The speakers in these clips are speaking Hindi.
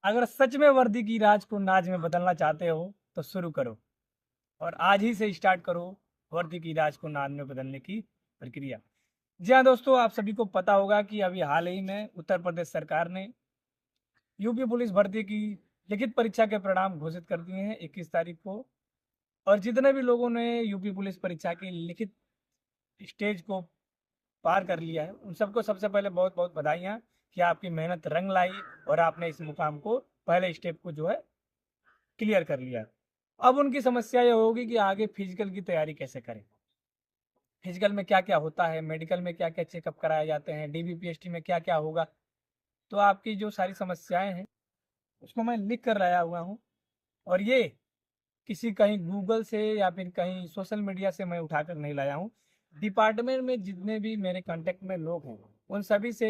अगर सच में वर्दी की राज को नाज में बदलना चाहते हो तो शुरू करो, और आज ही से स्टार्ट करो वर्दी की राज को नाज में बदलने की प्रक्रिया। जी हाँ दोस्तों, आप सभी को पता होगा कि अभी हाल ही में उत्तर प्रदेश सरकार ने यूपी पुलिस भर्ती की लिखित परीक्षा के परिणाम घोषित कर दिए हैं 21 तारीख को। और जितने भी लोगों ने यूपी पुलिस परीक्षा की लिखित स्टेज को पार कर लिया है, उन सबको सबसे पहले बहुत बहुत बधाइयाँ कि आपकी मेहनत रंग लाई और आपने इस मुकाम को, पहले स्टेप को जो है क्लियर कर लिया। अब उनकी समस्या ये होगी कि आगे फिजिकल की तैयारी कैसे करें, फिजिकल में क्या क्या होता है, मेडिकल में क्या क्या चेकअप कराए जाते हैं, डीबीपीएसटी में क्या क्या होगा। तो आपकी जो सारी समस्याएं हैं उसको मैं लिख कर लाया हुआ हूँ, और ये किसी कहीं गूगल से या फिर कहीं सोशल मीडिया से मैं उठाकर नहीं लाया हूँ। डिपार्टमेंट में जितने भी मेरे कांटेक्ट में लोग हैं उन सभी से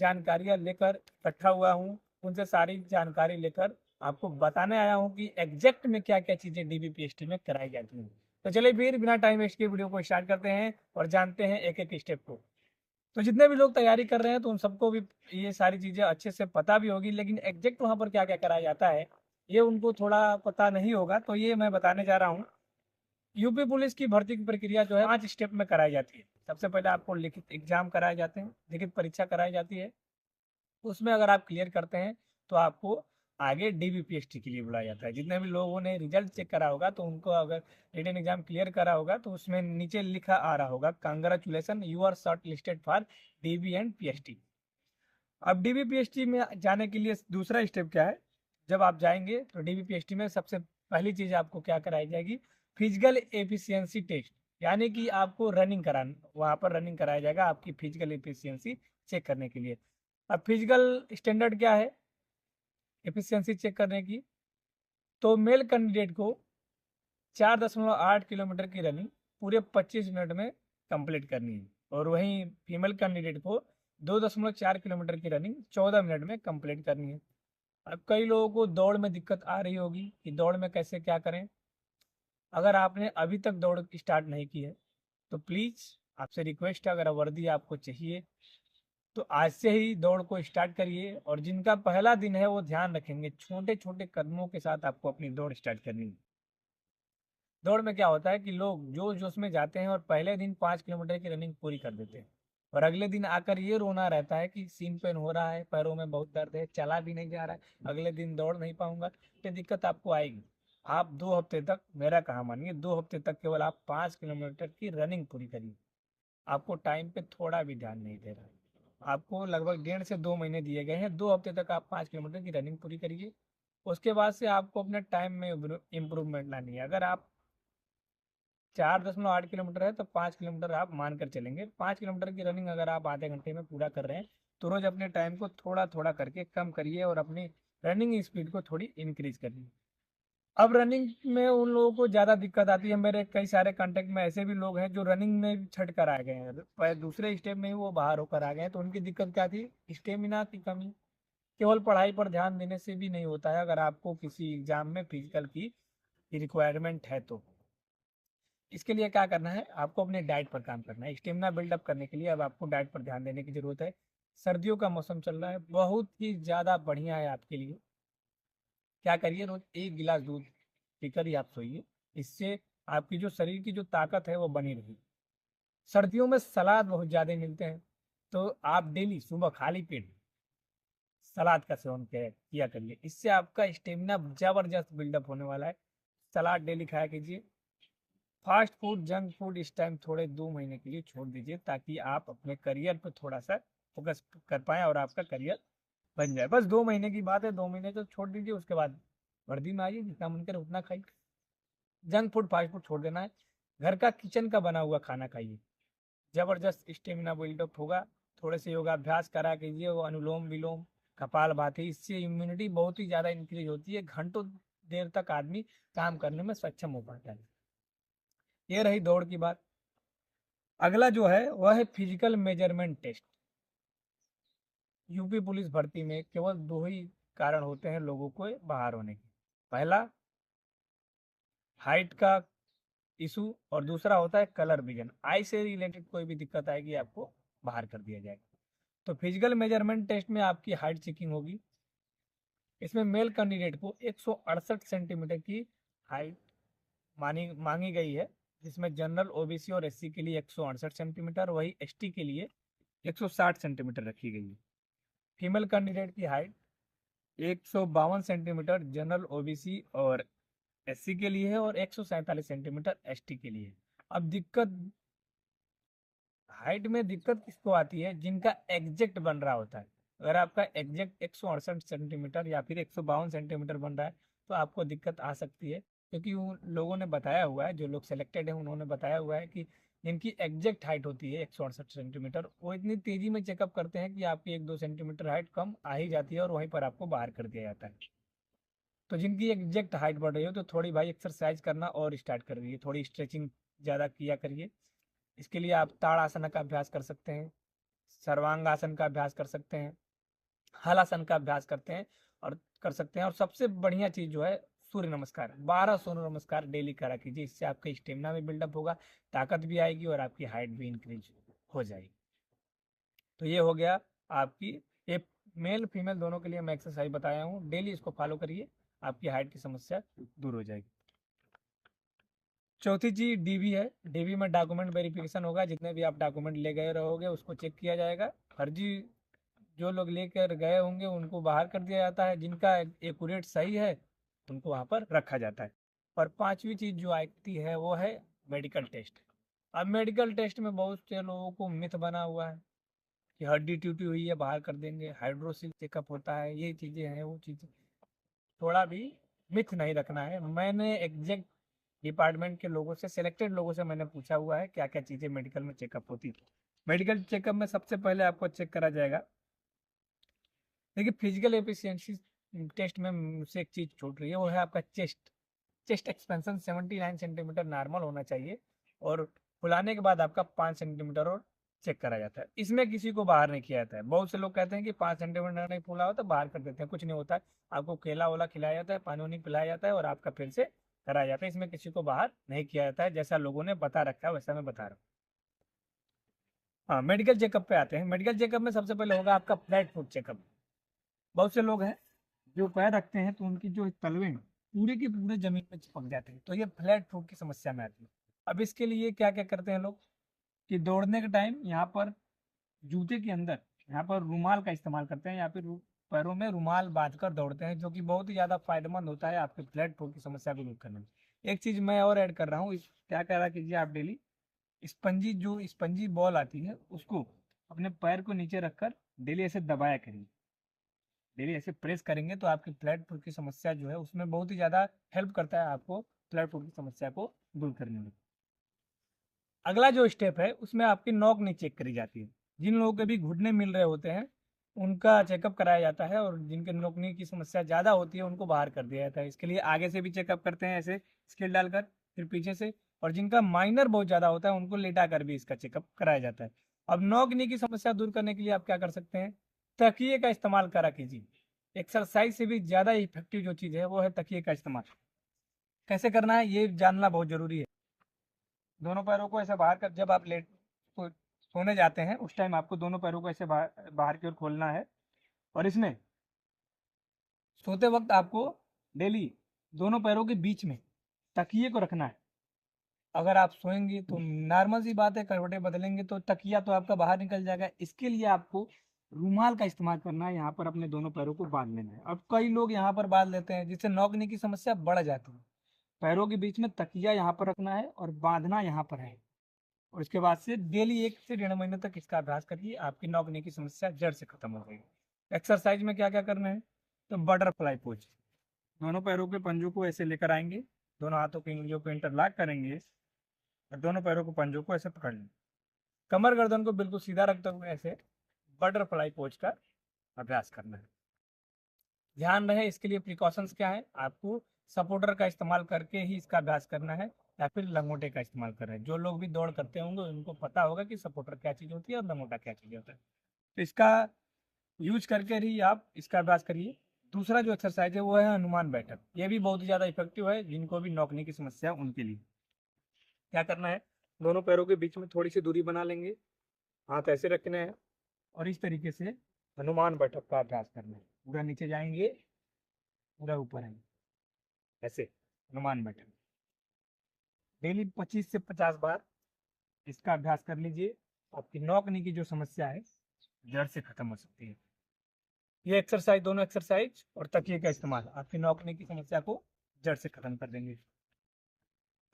जानकारियाँ लेकर इकट्ठा हुआ हूँ, उनसे सारी जानकारी लेकर आपको बताने आया हूँ कि एग्जैक्ट में क्या क्या चीज़ें डीबीपीएसटी में कराई जाती हैं। तो चलिए फिर बिना टाइम वेस्ट के वीडियो को स्टार्ट करते हैं और जानते हैं एक एक स्टेप को। तो जितने भी लोग तैयारी कर रहे हैं तो उन सबको भी ये सारी चीज़ें अच्छे से पता भी होगी, लेकिन एग्जैक्ट वहाँ पर क्या क्या कराया जाता है ये उनको थोड़ा पता नहीं होगा, तो ये मैं बताने जा रहा हूँ। यूपी पुलिस की भर्ती की प्रक्रिया जो है 5 स्टेप में कराई जाती है। सबसे पहले आपको लिखित एग्जाम कराए जाते हैं, लिखित परीक्षा कराई जाती है। उसमें अगर आप क्लियर करते हैं तो आपको आगे डीबीपीएसटी के लिए बुलाया जाता है। जितने भी लोगों ने रिजल्ट चेक करा होगा तो उनको अगर रिटन एग्जाम क्लियर करा होगा तो उसमें नीचे लिखा आ रहा होगा, congratulation you are short listed for DB and PST. अब डीबीपीएसटी में जाने के लिए दूसरा स्टेप क्या है, जब आप जाएंगे तो डीबीपीएसटी में सबसे पहली चीज़ आपको क्या कराई जाएगी, फिजिकल एफिशिएंसी टेस्ट। यानी कि आपको रनिंग कराना, वहाँ पर रनिंग कराया जाएगा आपकी फिजिकल एफिशिएंसी चेक करने के लिए। अब फिजिकल स्टैंडर्ड क्या है एफिशिएंसी चेक करने की, तो मेल कैंडिडेट को 4.8 किलोमीटर की रनिंग पूरे 25 मिनट में कंप्लीट करनी है, और वहीं फीमेल कैंडिडेट को 2.4 किलोमीटर की रनिंग 14 मिनट में कंप्लीट करनी है। अब कई लोगों को दौड़ में दिक्कत आ रही होगी कि दौड़ में कैसे क्या करें। अगर आपने अभी तक दौड़ स्टार्ट नहीं की है तो प्लीज़ आपसे रिक्वेस्ट है, अगर वर्दी आपको चाहिए तो आज से ही दौड़ को स्टार्ट करिए। और जिनका पहला दिन है वो ध्यान रखेंगे, छोटे छोटे कदमों के साथ आपको अपनी दौड़ स्टार्ट करनी है। दौड़ में क्या होता है कि लोग जोश जोश में जाते हैं और पहले दिन 5 किलोमीटर की रनिंग पूरी कर देते हैं, और अगले दिन आकर ये रोना रहता है कि सीन पेन हो रहा है, पैरों में बहुत दर्द है, चला भी नहीं जा रहा है, अगले दिन दौड़ नहीं पाऊंगा। तो दिक्कत आपको आएगी। आप 2 हफ्ते तक, मेरा कहा मानिए, 2 हफ्ते तक केवल आप 5 किलोमीटर की रनिंग पूरी करिए। आपको टाइम पे थोड़ा भी ध्यान नहीं दे रहा है। आपको लगभग 1.5 से 2 महीने दिए गए हैं, 2 हफ्ते तक आप 5 किलोमीटर की रनिंग पूरी करिए। उसके बाद से आपको अपने टाइम में इम्प्रूवमेंट लानी है। अगर आप 4.8 किलोमीटर है तो 5 किलोमीटर आप मान कर चलेंगे। 5 किलोमीटर की रनिंग अगर आप आधे घंटे में पूरा कर रहे हैं तो रोज अपने टाइम को थोड़ा थोड़ा करके कम करिए और अपनी रनिंग स्पीड को थोड़ी इंक्रीज करिए। अब रनिंग में उन लोगों को ज़्यादा दिक्कत आती है, मेरे कई सारे कांटेक्ट में ऐसे भी लोग हैं जो रनिंग में भी छट कर आ गए हैं, दूसरे स्टेप में ही वो बाहर होकर आ गए हैं। तो उनकी दिक्कत क्या थी, स्टेमिना की कमी। केवल पढ़ाई पर ध्यान देने से भी नहीं होता है, अगर आपको किसी एग्जाम में फिजिकल की रिक्वायरमेंट है तो इसके लिए क्या करना है, आपको अपने डाइट पर काम करना है। स्टेमिना बिल्डअप करने के लिए अब आपको डाइट पर ध्यान देने की जरूरत है। सर्दियों का मौसम चल रहा है, बहुत ही ज़्यादा बढ़िया है आपके लिए। क्या करिए, रोज 1 गिलास दूध पीकर ही आप सोइए। इससे आपकी जो शरीर की जो ताकत है वो बनी रहेगी। सर्दियों में सलाद बहुत ज़्यादा मिलते हैं, तो आप डेली सुबह खाली पेट सलाद का सेवन किया करिए। इससे आपका स्टेमिना जबरदस्त बिल्डअप होने वाला है। सलाद डेली खाया कीजिए। फास्ट फूड, जंक फूड इस टाइम थोड़े 2 महीने के लिए छोड़ दीजिए, ताकि आप अपने करियर पर थोड़ा सा फोकस कर पाएँ और आपका करियर बन जाए। बस 2 महीने की बात है, 2 महीने तो छोड़ दीजिए, उसके बाद वर्दी में आइए, जितना मन करे उतना खाइए। जंक फूड फास्ट फूड छोड़ देना है। घर का किचन का बना हुआ खाना खाइए, जबरदस्त स्टेमिना बिल्डअप होगा। थोड़े से योगाभ्यास करा कीजिए, वो अनुलोम विलोम, कपाल भाती, इससे इम्यूनिटी बहुत ही ज़्यादा इंक्रीज होती है। घंटों देर तक आदमी काम करने में सक्षम हो पाता है। ये रही दौड़ की बात। अगला जो है वह है physical measurement test. UP police भर्ती में केवल दो ही कारण होते हैं लोगों को बाहर होने के। पहला हाइट का इशू, और दूसरा होता है कलर विजन। आई से रिलेटेड कोई भी दिक्कत आएगी आपको बाहर कर दिया जाएगा। तो फिजिकल मेजरमेंट टेस्ट में आपकी हाइट चेकिंग होगी, इसमें मेल कैंडिडेट को 168 सेंटीमीटर की हाइट मांगी गई है, जिसमें जनरल, ओबीसी और एससी के लिए 168 सेंटीमीटर, वही एसटी के लिए 160 सेंटीमीटर रखी गई है। फीमेल कैंडिडेट की हाइट 152 सेंटीमीटर जनरल, ओबीसी और एससी के लिए है, और 147 सेंटीमीटर एसटी के लिए। अब दिक्कत, हाइट में दिक्कत किसको आती है? जिनका एग्जैक्ट बन रहा होता है। अगर आपका एग्जैक्ट 168 सेंटीमीटर या फिर 152 सेंटीमीटर बन रहा है तो आपको दिक्कत आ सकती है, क्योंकि उन लोगों ने बताया हुआ है, जो लोग सेलेक्टेड हैं उन्होंने बताया हुआ है कि जिनकी एग्जैक्ट हाइट होती है 168 सेंटीमीटर, वो इतनी तेजी में चेकअप करते हैं कि आपकी 1-2 सेंटीमीटर हाइट कम आ ही जाती है और वहीं पर आपको बाहर कर दिया जाता है। तो जिनकी एग्जैक्ट हाइट बढ़ रही हो तो थोड़ी भाई एक्सरसाइज करना और स्टार्ट कर दीजिए, थोड़ी स्ट्रेचिंग ज़्यादा किया करिए। इसके लिए आप ताड़ासन का अभ्यास कर सकते हैं, सर्वांगासन का अभ्यास कर सकते हैं, हलासन का अभ्यास करते हैं और कर सकते हैं। और सबसे बढ़िया चीज़ जो है, सूर्य नमस्कार, 12 सूर्य नमस्कार डेली करा कीजिए। इससे आपका स्टेमिना भी बिल्डअप होगा, ताकत भी आएगी और आपकी हाइट भी इंक्रीज हो जाएगी। तो ये हो गया आपकी, ये मेल फीमेल दोनों के लिए मैं एक्सरसाइज बताया हूँ, डेली इसको फॉलो करिए, आपकी हाइट की समस्या दूर हो जाएगी। चौथी चीज डीवी है। डीवी में डॉक्यूमेंट वेरिफिकेशन होगा, जितने भी आप डॉक्यूमेंट ले गए रहोगे उसको चेक किया जाएगा। फर्जी जो लोग लेकर गए होंगे उनको बाहर कर दिया जाता है, जिनका एक्यूरेट सही है उनको वहाँ पर रखा जाता है। और पांचवी चीज जो आती है वो है मेडिकल टेस्ट। अब मेडिकल टेस्ट में बहुत से लोगों को मिथ बना हुआ है कि हड्डी टूटी हुई है बाहर कर देंगे, हाइड्रोसिल चेकअप होता है, ये चीज़ें हैं वो चीज़ें, थोड़ा भी मिथ नहीं रखना है। मैंने एग्जैक्ट डिपार्टमेंट के लोगों से, सिलेक्टेड लोगों से मैंने पूछा हुआ है क्या क्या चीज़ें मेडिकल में चेकअप होती है। मेडिकल चेकअप में सबसे पहले आपको चेक करा जाएगा, देखिए फिजिकल एफिशिएंसी टेस्ट में मुझसे एक चीज़ छूट रही है, वो है आपका chest. Chest expansion 79 centimetre normal होना चाहिए, और फुलाने के बाद आपका 5 सेंटीमीटर और चेक करा जाता है। इसमें किसी को बाहर नहीं किया जाता है। बहुत से लोग कहते हैं कि 5 सेंटीमीटर नहीं फूला हो तो बाहर कर देते हैं, कुछ नहीं होता है। आपको केला वाला खिलाया जाता है, पानी वानी पिलाया जाता है और आपका फिर से कराया जाता है। इसमें किसी को बाहर नहीं किया जाता है, जैसा लोगों ने बता रखा है वैसा मैं बता रहा हूँ। हाँ, मेडिकल चेकअप पे आते हैं। मेडिकल चेकअप में सबसे पहले होगा आपका फ्लैट फुट चेकअप। बहुत से लोग हैं जो पैर रखते हैं तो उनकी जो तलवे हैं पूरे के पूरे जमीन में चिपक जाते हैं, तो ये फ्लैट फुट की समस्या में आती है। अब इसके लिए क्या क्या करते हैं लोग कि दौड़ने के टाइम यहाँ पर जूते के अंदर यहाँ पर रुमाल का इस्तेमाल करते हैं, या फिर पैरों में रुमाल बांधकर दौड़ते हैं, जो कि बहुत ही ज़्यादा फायदेमंद होता है आपके फ्लैट फुट की समस्या को दूर करने में। एक चीज़ मैं और ऐड कर रहा हूँ, क्या करा कीजिए आप डेली, स्पंजी बॉल आती है उसको अपने पैर को नीचे रखकर डेली ऐसे दबाया करिए। डेली ऐसे प्रेस करेंगे तो आपकी फ्लैट फुट की समस्या जो है उसमें बहुत ही ज़्यादा हेल्प करता है आपको फ्लैट फुट की समस्या को दूर करने में। अगला जो स्टेप है उसमें आपकी नोक नी चेक करी जाती है। जिन लोगों के भी घुटने मिल रहे होते हैं उनका चेकअप कराया जाता है, और जिनके नोकनी की समस्या ज़्यादा होती है उनको बाहर कर दिया जाता है। इसके लिए आगे से भी चेकअप करते हैं ऐसे स्केल डालकर, फिर पीछे से, और जिनका माइनर बहुत ज़्यादा होता है उनको लेटा कर भी इसका चेकअप कराया जाता है। अब नोकनी की समस्या दूर करने के लिए आप क्या कर सकते हैं, तकिए का इस्तेमाल करा कीजिए। एक्सरसाइज से भी ज़्यादा इफेक्टिव जो चीज़ है वो है तकिए का इस्तेमाल। कैसे करना है ये जानना बहुत ज़रूरी है। दोनों पैरों को ऐसे बाहर कर, जब आप लेट तो सोने जाते हैं उस टाइम आपको दोनों पैरों को ऐसे बाहर बाहर की ओर खोलना है, और इसमें सोते वक्त आपको डेली दोनों पैरों के बीच में तकिए को रखना है। अगर आप सोएंगे तो नॉर्मल सी बात है, करवटें बदलेंगे तो तकिया तो आपका बाहर निकल जाएगा। इसके लिए आपको रूमाल का इस्तेमाल करना है, यहाँ पर अपने दोनों पैरों को बांध लेना है। अब कई लोग यहाँ पर बांध लेते हैं जिससे नौकनी की समस्या बढ़ जाती है। पैरों के बीच में तकिया यहाँ पर रखना है और बांधना यहाँ पर है, और इसके बाद से डेली 1 से 1.5 महीने तक इसका अभ्यास करिए, आपकी नौकनी की समस्या जड़ से खत्म हो जाएगी। एक्सरसाइज में क्या क्या करना है, तो बटरफ्लाई पोज, दोनों पैरों के पंजों को ऐसे लेकर आएंगे, दोनों हाथों की उंगलियों को इंटरलॉक करेंगे और दोनों पैरों को पंजों को ऐसे पकड़ लेंगे। कमर गर्दन को बिल्कुल सीधा रखते हुए ऐसे बटरफ्लाई पोज का अभ्यास करना है। ध्यान रहे इसके लिए प्रिकॉशंस क्या है, आपको सपोर्टर का इस्तेमाल करके ही इसका अभ्यास करना है, या फिर लंगोटे का इस्तेमाल कर रहे हैं। जो लोग भी दौड़ करते होंगे उनको पता होगा कि सपोर्टर क्या चीज़ होती है और लंगोटा क्या चीज़ होता है। तो इसका यूज करके ही आप इसका अभ्यास करिए। दूसरा जो एक्सरसाइज है वो है हनुमान बैठक। ये भी बहुत ही ज़्यादा इफेक्टिव है जिनको भी नौकनी की समस्या है उनके लिए। क्या करना है, दोनों पैरों के बीच में थोड़ी सी दूरी बना लेंगे, हाथ ऐसे रखने हैं और इस तरीके से हनुमान बैठक का अभ्यास करना है। पूरा नीचे जाएंगे, पूरा ऊपर है, ऐसे अनुमान बैठक। डेली 25 से 50 बार इसका अभ्यास कर लीजिए, आपकी नौकनी की जो समस्या है जड़ से खत्म हो सकती है। ये एक्सरसाइज, दोनों एक्सरसाइज और तकिए का इस्तेमाल आपकी नौकनी की समस्या को जड़ से खत्म कर देंगे।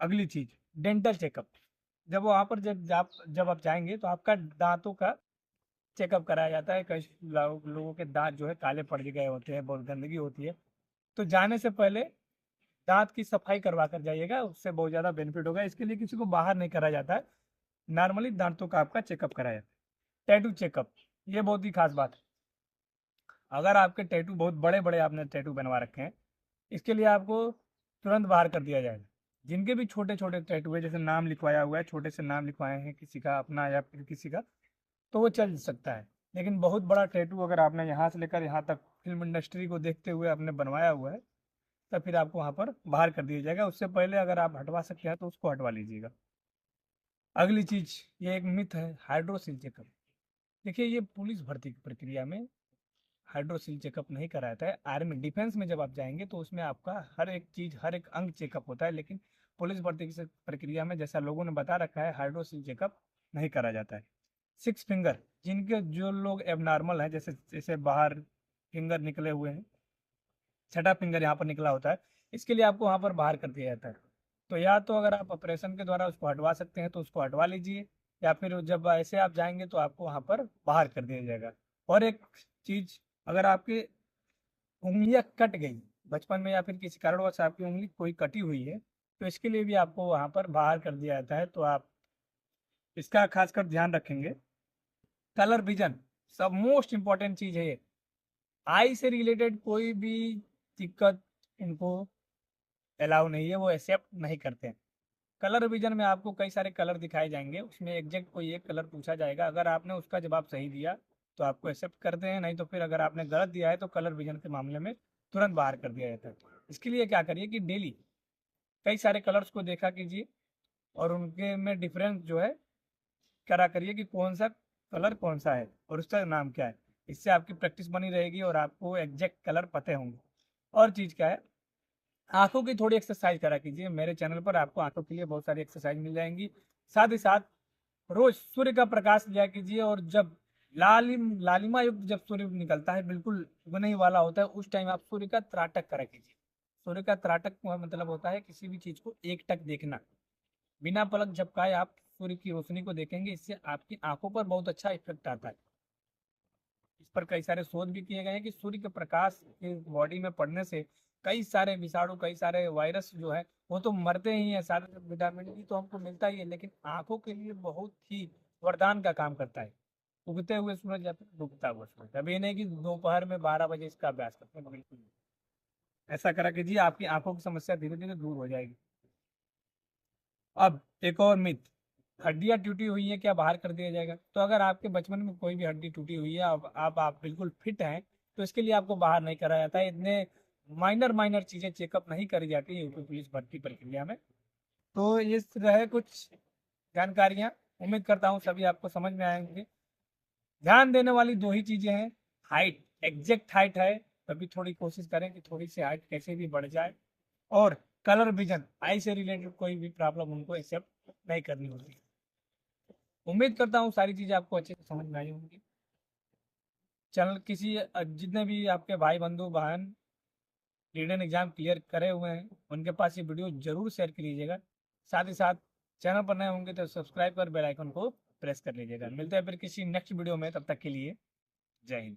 अगली चीज, डेंटल चेकअप। जब वहां पर जब आप जाएंगे तो आपका दांतों का चेकअप कराया जाता है। कई लोगों के दांत जो है काले पड़ गए होते हैं, बहुत गंदगी होती है, तो जाने से पहले दांत की सफाई करवा कर जाइएगा, उससे बहुत ज़्यादा बेनिफिट होगा। इसके लिए किसी को बाहर नहीं करा जाता है, नॉर्मली दांतों का आपका चेकअप कराया जाता है। टैटू चेकअप, ये बहुत ही खास बात है। अगर आपके टैटू बहुत बड़े बड़े आपने टैटू बनवा रखे हैं, इसके लिए आपको तुरंत बाहर कर दिया जाएगा। जिनके भी छोटे छोटे टैटू है, जैसे नाम लिखवाया हुआ है, छोटे से नाम लिखवाए हैं किसी का अपना या फिर किसी का, तो वो चल सकता है। लेकिन बहुत बड़ा टैटू अगर आपने यहाँ से लेकर यहाँ तक फिल्म इंडस्ट्री को देखते हुए आपने बनवाया हुआ है, तब फिर आपको वहाँ पर बाहर कर दिया जाएगा। उससे पहले अगर आप हटवा सकते हैं तो उसको हटवा लीजिएगा। अगली चीज, ये एक मिथ है, हाइड्रोसिल चेकअप। देखिए, ये पुलिस भर्ती की प्रक्रिया में हाइड्रोसिल चेकअप नहीं कराता है। आर्मी डिफेंस में जब आप जाएंगे तो उसमें आपका हर एक चीज, हर एक अंग चेकअप होता है, लेकिन पुलिस भर्ती की प्रक्रिया में जैसा लोगों ने बता रखा है, हाइड्रोसिल चेकअप नहीं करा जाता है। 6 फिंगर, जिनके जो लोग एबनॉर्मल हैं, जैसे जैसे बाहर फिंगर निकले हुए हैं, छठा फिंगर यहाँ पर निकला होता है, इसके लिए आपको वहाँ पर बाहर कर दिया जाता है। तो या तो अगर आप ऑपरेशन के द्वारा उसको हटवा सकते हैं तो उसको हटवा लीजिए, या फिर जब ऐसे आप जाएंगे तो आपको वहाँ पर बाहर कर दिया जाएगा। और एक चीज, अगर आपकी उंगलियां कट गई बचपन में या फिर किसी कारणवश आपकी उंगली कोई कटी हुई है, तो इसके लिए भी आपको वहाँ पर बाहर कर दिया जाता है। तो आप इसका खासकर ध्यान रखेंगे। कलर विजन, सब मोस्ट इम्पॉर्टेंट चीज है ये। आई से रिलेटेड कोई भी दिक्कत इनको अलाउ नहीं है, वो एक्सेप्ट नहीं करते हैं। कलर विजन में आपको कई सारे कलर दिखाए जाएंगे, उसमें एग्जैक्ट कोई एक कलर पूछा जाएगा। अगर आपने उसका जवाब सही दिया तो आपको एक्सेप्ट करते हैं, नहीं तो फिर अगर आपने गलत दिया है तो कलर विजन के मामले में तुरंत बाहर कर दिया जाता है। इसके लिए क्या करिए कि डेली कई सारे कलर्स को देखा कीजिए और उनके में डिफरेंस जो है करा करिए कि कौन सा कलर कौन सा है और उसका नाम क्या है। इससे आपकी प्रैक्टिस बनी रहेगी और आपको एग्जैक्ट कलर पते होंगे। और चीज़ क्या है, आंखों की थोड़ी एक्सरसाइज करा कीजिए। मेरे चैनल पर आपको आंखों के लिए बहुत सारी एक्सरसाइज मिल जाएंगी। साथ ही साथ रोज सूर्य का प्रकाश लिया कीजिए, और जब लालिमा युक्त जब सूर्य निकलता है, बिल्कुल उगने ही वाला होता है, उस टाइम आप सूर्य का त्राटक करा कीजिए। सूर्य का त्राटक का मतलब होता है किसी भी चीज को एक टक देखना, बिना पलक झपकाए आप सूर्य की रोशनी को देखेंगे। इससे आपकी आंखों पर बहुत अच्छा इफेक्ट आता है। इस पर कई सारे शोध भी किए गए हैं कि सूर्य के प्रकाश के बॉडी में पड़ने से कई सारे विषाणु, कई सारे वायरस जो है वो तो मरते ही हैं। साथ में विटामिन डी तो हमको मिलता ही है, लेकिन आंखों के लिए बहुत ही वरदान का काम करता है। उगते हुए सूरज या फिर डूबता हुआ सूरज। अब ये नहीं कि दोपहर में 12 बजे इसका अभ्यास करते हैं, बिल्कुल नहीं। ऐसा करा कीजिए, आपकी आंखों की समस्या धीरे धीरे दूर हो जाएगी। अब एक और मिथ, हड्डियां टूटी हुई है क्या बाहर कर दिया जाएगा? तो अगर आपके बचपन में कोई भी हड्डी टूटी हुई है, अब आप बिल्कुल फिट हैं, तो इसके लिए आपको बाहर नहीं कराया जाता है। इतने माइनर माइनर चीजें चेकअप नहीं करी जाती है यूपी पुलिस भर्ती प्रक्रिया में। तो ये रहे कुछ जानकारियां, उम्मीद करता हूँ सभी आपको समझ में आएंगे। ध्यान देने वाली दो ही चीजें हैं, हाइट, एग्जैक्ट हाइट है तभी थोड़ी कोशिश करें कि थोड़ी सी हाइट कैसे भी बढ़ जाए, और कलर विजन, आई से रिलेटेड कोई भी प्रॉब्लम उनको एक्सेप्ट नहीं करनी होती। उम्मीद करता हूँ सारी चीजें आपको अच्छे से समझ में आई होंगी। चैनल किसी जितने भी आपके भाई बंधु बहन रीडन एग्जाम क्लियर करे हुए हैं, उनके पास ये वीडियो जरूर शेयर कीजिएगा। साथ ही साथ चैनल पर नए होंगे तो सब्सक्राइब कर बेल आइकन को प्रेस कर लीजिएगा। मिलते हैं फिर किसी नेक्स्ट वीडियो में, तब तक के लिए जय हिंद।